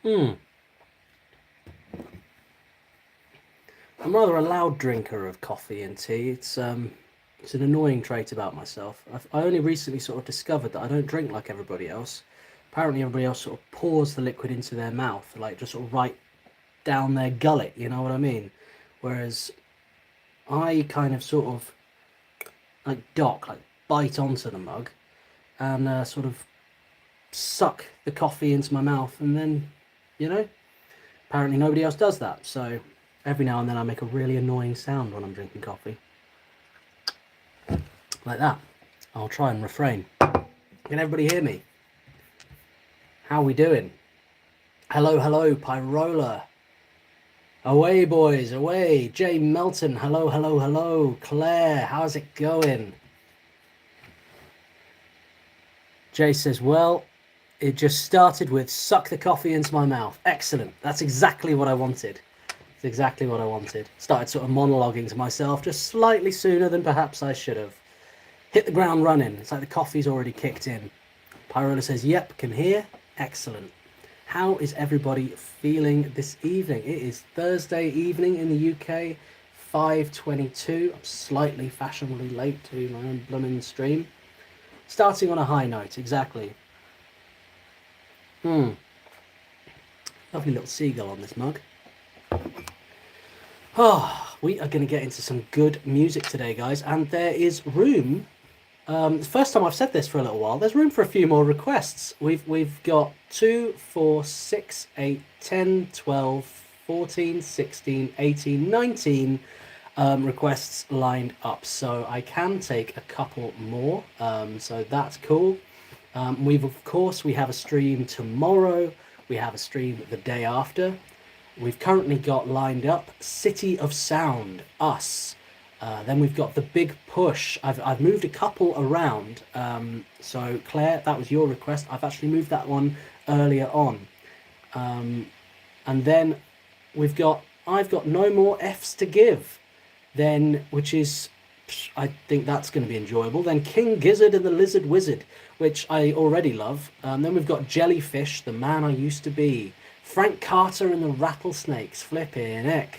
Hmm. I'm rather a loud drinker of coffee and tea. It's an annoying trait about myself. I only recently sort of discovered that I don't drink like everybody else. Apparently, everybody else sort of pours the liquid into their mouth, like just sort of right down their gullet. You know what I mean? Whereas I kind of sort of like bite onto the mug and sort of suck the coffee into my mouth, and then, you know, apparently nobody else does that. So every now and then I make a really annoying sound when I'm drinking coffee, like that. I'll try and refrain. Can everybody hear me? How are we doing? Hello, hello, Pyrola. Away, boys, away. Jay Melton, hello, hello, hello. Claire, how's it going? Jay says, well, it just started with suck the coffee into my mouth. Excellent. That's exactly what I wanted. It's exactly what I wanted. Started sort of monologuing to myself just slightly sooner than perhaps I should have. Hit the ground running. It's like the coffee's already kicked in. Pyrola says, yep, can hear. Excellent. How is everybody feeling this evening? It is Thursday evening in the UK, 5:22. I'm slightly fashionably late to my own blooming stream. Starting on a high note, exactly. Lovely little seagull on this mug. Oh, we are going to get into some good music today, guys, and there is room. It's the first time I've said this for a little while. There's room for a few more requests. We've got 2, 4, 6, 8, 10, 12, 14, 16, 18, 19 requests lined up. So I can take a couple more. So that's cool. Of course, we have a stream tomorrow. We have a stream the day after. We've currently got lined up City of Sound, Us. Then we've got The Big Push. I've moved a couple around. So Claire, that was your request. I've actually moved that one earlier on. And then I've got No More F's to Give. Then, which is, I think that's going to be enjoyable. Then King Gizzard and the Lizard Wizard, which I already love. Then we've got Jellyfish, The Man I Used to Be. Frank Carter and the Rattlesnakes, flipping heck.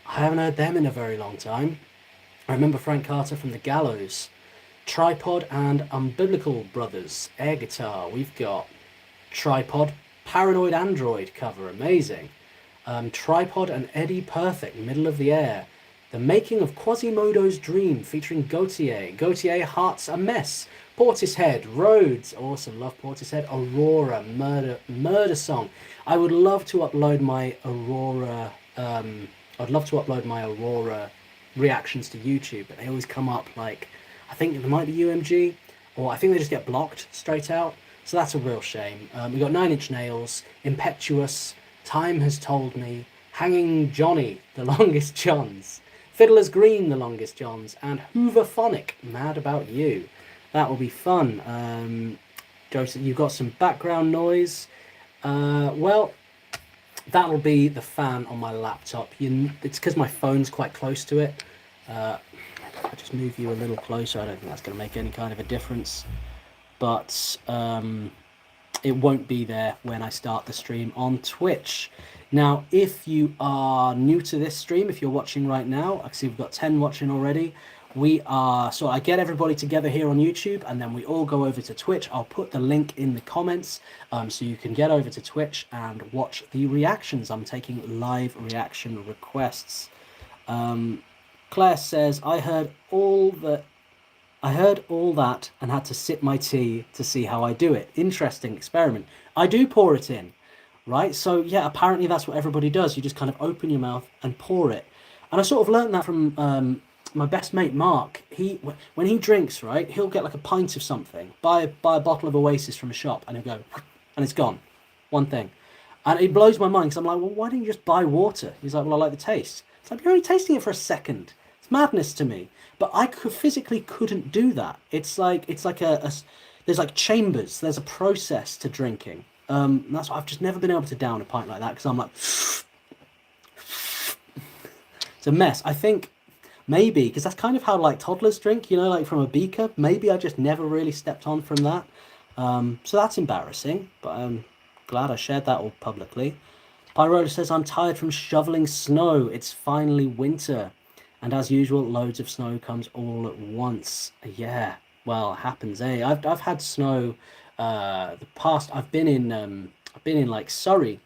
I haven't heard them in a very long time. I remember Frank Carter from The Gallows. Tripod and Unbiblical Brothers, air guitar. We've got Tripod, Paranoid Android cover, amazing. Tripod and Eddie Perfect, Middle of the Air. The Making of Quasimodo's Dream, featuring Gautier. Gautier, Heart's a Mess. Portishead, Rhodes, awesome, love Portishead. Aurora, Murder Song. I would love to upload my Aurora. I'd love to upload my Aurora reactions to YouTube, but they always come up like, I think it might be UMG, or I think they just get blocked straight out. So that's a real shame. We got 9 Inch Nails, Impetuous, Time Has Told Me, Hanging Johnny, The Longest Johns, Fiddler's Green, The Longest Johns, and Hooverphonic, Mad About You. That will be fun. Joseph, you've got some background noise. Well, that'll be the fan on my laptop. It's because my phone's quite close to it. I'll just move you a little closer. I don't think that's going to make any kind of a difference. But it won't be there when I start the stream on Twitch. Now, if you are new to this stream, if you're watching right now, I see we've got 10 watching already. So I get everybody together here on YouTube, and then we all go over to Twitch. I'll put the link in the comments so you can get over to Twitch and watch the reactions. I'm taking live reaction requests. Claire says, I heard all that and had to sip my tea to see how I do it. Interesting experiment. I do pour it in, right? So yeah, apparently that's what everybody does. You just kind of open your mouth and pour it. And I sort of learned that from my best mate Mark. When he drinks, right, he'll get like a pint of something, buy a bottle of Oasis from a shop, and he'll go, and it's gone, one thing, and it blows my mind because I'm like, well, why don't you just buy water? He's like, well, I like the taste. It's like, you're only tasting it for a second. It's madness to me. But I physically couldn't do that. It's like there's like chambers. There's a process to drinking. That's why I've just never been able to down a pint like that because I'm like, it's a mess. I think. Maybe, because that's kind of how like toddlers drink, you know, like from a beaker. Maybe I just never really stepped on from that. So that's embarrassing, but glad I shared that all publicly. Pyrola says, I'm tired from shoveling snow. It's finally winter. And as usual, loads of snow comes all at once. Yeah, well, it happens, eh? I've had snow the past. I've been in like Surrey,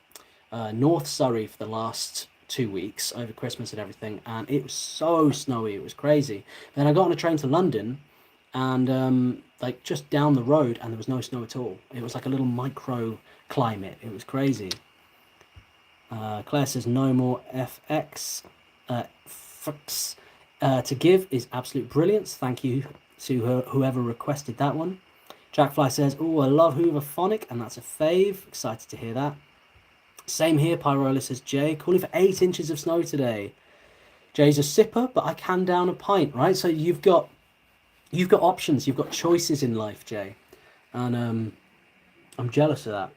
North Surrey for the last 2 weeks over Christmas and everything, and it was so snowy, it was crazy. Then I got on a train to London, and like just down the road, and there was no snow at all. It was like a little micro climate. It was crazy. Claire says no more FX. FX to give is absolute brilliance. Thank you to whoever requested that one. Jackfly says, oh, I love Hooverphonic, and that's a fave. Excited to hear that. Same here, Pyrola says, Jay, calling for 8 inches of snow today. Jay's a sipper, but I can down a pint, right? So you've got options, you've got choices in life, Jay. And I'm jealous of that.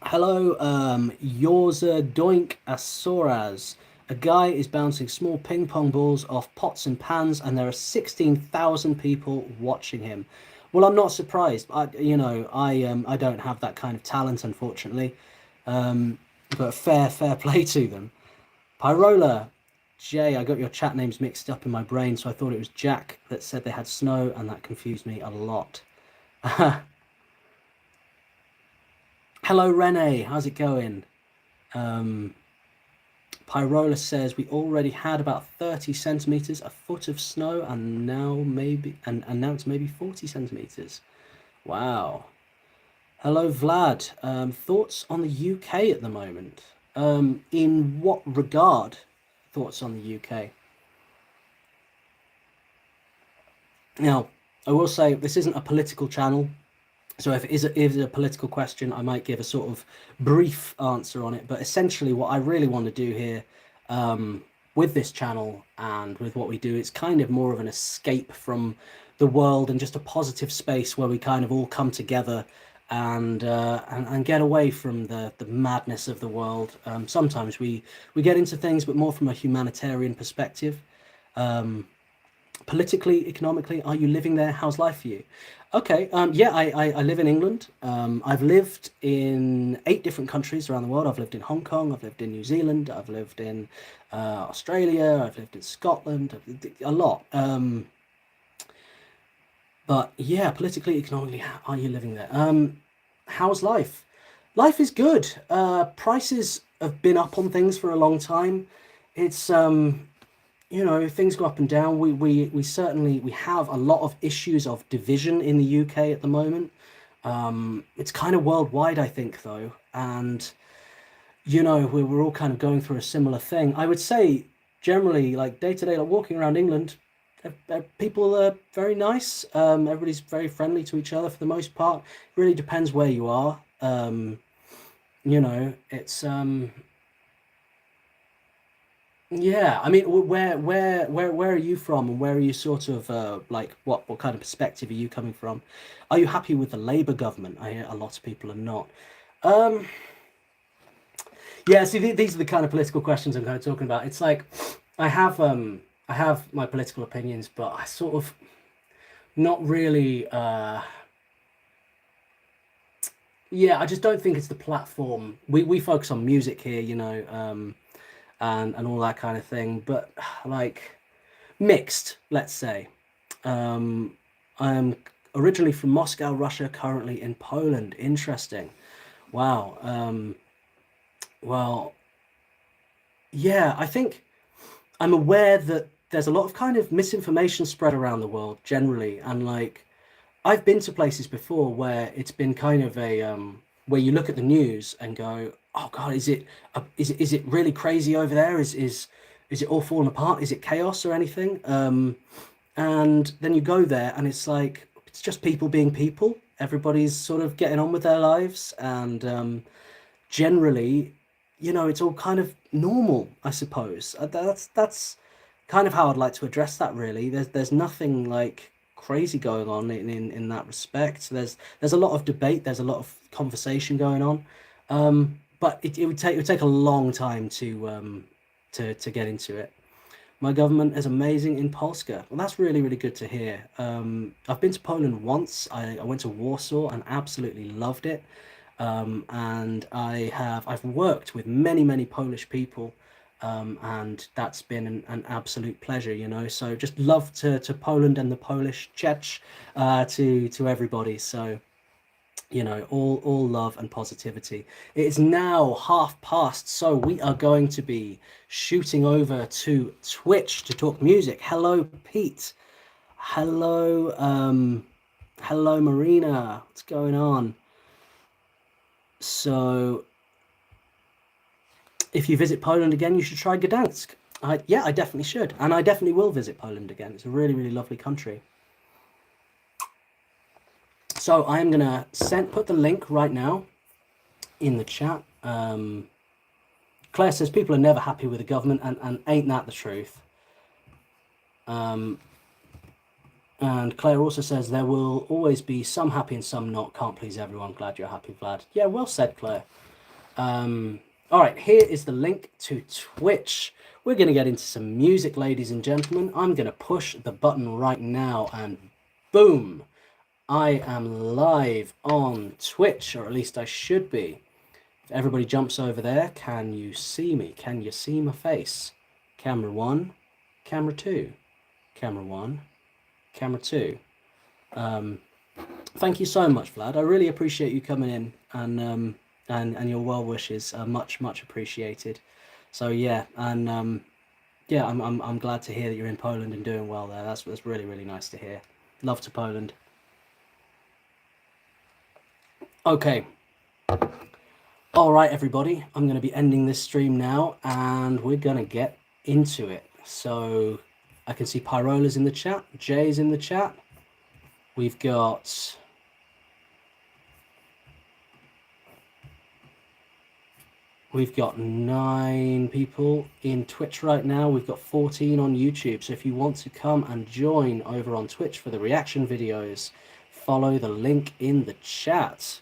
Hello, Yorza Doink Asoraz. A guy is bouncing small ping pong balls off pots and pans, and there are 16,000 people watching him. Well, I'm not surprised. I don't have that kind of talent, unfortunately. But fair play to them. Pyrola, Jay, I got your chat names mixed up in my brain, so I thought it was Jack that said they had snow, and that confused me a lot. Hello, Renee. How's it going? Pyrola says we already had about 30 centimeters, a foot of snow, and now now it's maybe 40 centimeters. Wow. Hello, Vlad. Thoughts on the UK at the moment? In what regard? Thoughts on the UK? Now, I will say this isn't a political channel. So if it is a political question, I might give a sort of brief answer on it. But essentially, what I really want to do here with this channel and with what we do, it's kind of more of an escape from the world and just a positive space where we kind of all come together and get away from the madness of the world. Sometimes we get into things, but more from a humanitarian perspective. Politically, economically, are you living there? How's life for you? Okay, yeah, I live in England. I've lived in 8 different countries around the world. I've lived in Hong Kong, I've lived in New Zealand, I've lived in Australia, I've lived in Scotland, a lot. But yeah, politically, economically, how are you living there? How's life? Life is good. Prices have been up on things for a long time. It's things go up and down. We certainly we have a lot of issues of division in the UK at the moment. It's kind of worldwide, I think, though, and we're all kind of going through a similar thing. I would say generally, like day to day, like walking around England, people are very nice. Everybody's very friendly to each other for the most part. It really depends where you are. It's yeah, I mean, where are you from, and where are you sort of like what kind of perspective are you coming from? Are you happy with the Labour government? I hear a lot of people are not. Um, yeah, see, these are the kind of political questions I'm kind of talking about. It's like I have my political opinions, but I sort of not really. Yeah, I just don't think it's the platform. We focus on music here, and all that kind of thing. But like mixed, let's say. I'm originally from Moscow, Russia, currently in Poland. Interesting. Wow. Well, yeah, I think I'm aware that there's a lot of kind of misinformation spread around the world generally, and like I've been to places before where it's been kind of a where you look at the news and go, "Oh God, is it really crazy over there? Is it all falling apart? Is it chaos or anything?" And then you go there and it's like it's just people being people. Everybody's sort of getting on with their lives, and generally, it's all kind of normal, I suppose. That's kind of how I'd like to address that. Really, there's nothing like crazy going on in that respect. There's a lot of debate. There's a lot of conversation going on, but it would take a long time to get into it. My government is amazing in Polska. Well, that's really, really good to hear. I've been to Poland once. I went to Warsaw and absolutely loved it. And I've worked with many, many Polish people, and that's been an absolute pleasure, you know. So just love to Poland and the Polish Czech, to everybody. So you know, all love and positivity. It is now 1/2 past, so we are going to be shooting over to Twitch to talk music. Hello, Pete. Hello, hello, Marina. What's going on? So, if you visit Poland again, you should try Gdansk. Yeah, I definitely should, and I definitely will visit Poland again. It's a really, really lovely country. So I am gonna put the link right now in the chat. Claire says people are never happy with the government, and ain't that the truth? And Claire also says there will always be some happy and some not. Can't please everyone. Glad you're happy, Vlad. Yeah, well said, Claire. All right, here is the link to Twitch. We're going to get into some music, ladies and gentlemen. I'm going to push the button right now, and boom, I am live on Twitch, or at least I should be. If everybody jumps over there, can you see me? Can you see my face? Camera 1, camera 2, camera 1, camera 2. Thank you so much, Vlad. I really appreciate you coming in, and your well wishes are much, much appreciated. So yeah, and yeah, I'm glad to hear that you're in Poland and doing well there. That's really, really nice to hear. Love to Poland. Okay. All right, everybody. I'm going to be ending this stream now, and we're going to get into it. So I can see Pyrola's in the chat. Jay's in the chat. We've got We've got 9 people in Twitch right now. We've got 14 on YouTube. So if you want to come and join over on Twitch for the reaction videos, follow the link in the chat.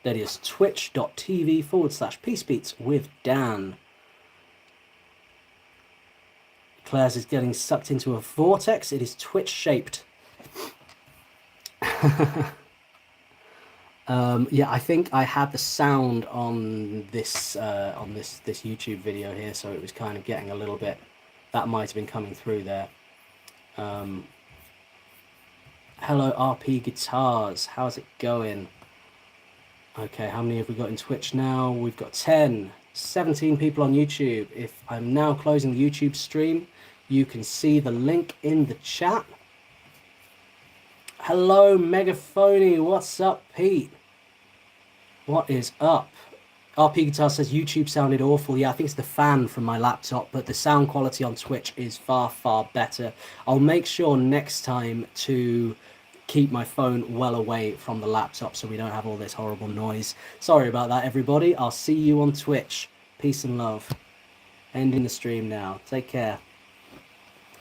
That is twitch.tv/peacebeats with Dan. Claire's is getting sucked into a vortex. It is Twitch shaped. Yeah, I think I had the sound on this YouTube video here, so it was kind of getting a little bit. That might have been coming through there. Hello, RP Guitars. How's it going? Okay, how many have we got in Twitch now? We've got 10, 17 people on YouTube. If I'm now closing the YouTube stream, you can see the link in the chat. Hello, Megaphony. What's up, Pete? What is up? RP Guitar says YouTube sounded awful. Yeah, I think it's the fan from my laptop, but the sound quality on Twitch is far, far better. I'll make sure next time to keep my phone well away from the laptop so we don't have all this horrible noise. Sorry about that, everybody. I'll see you on Twitch. Peace and love. Ending the stream now. Take care.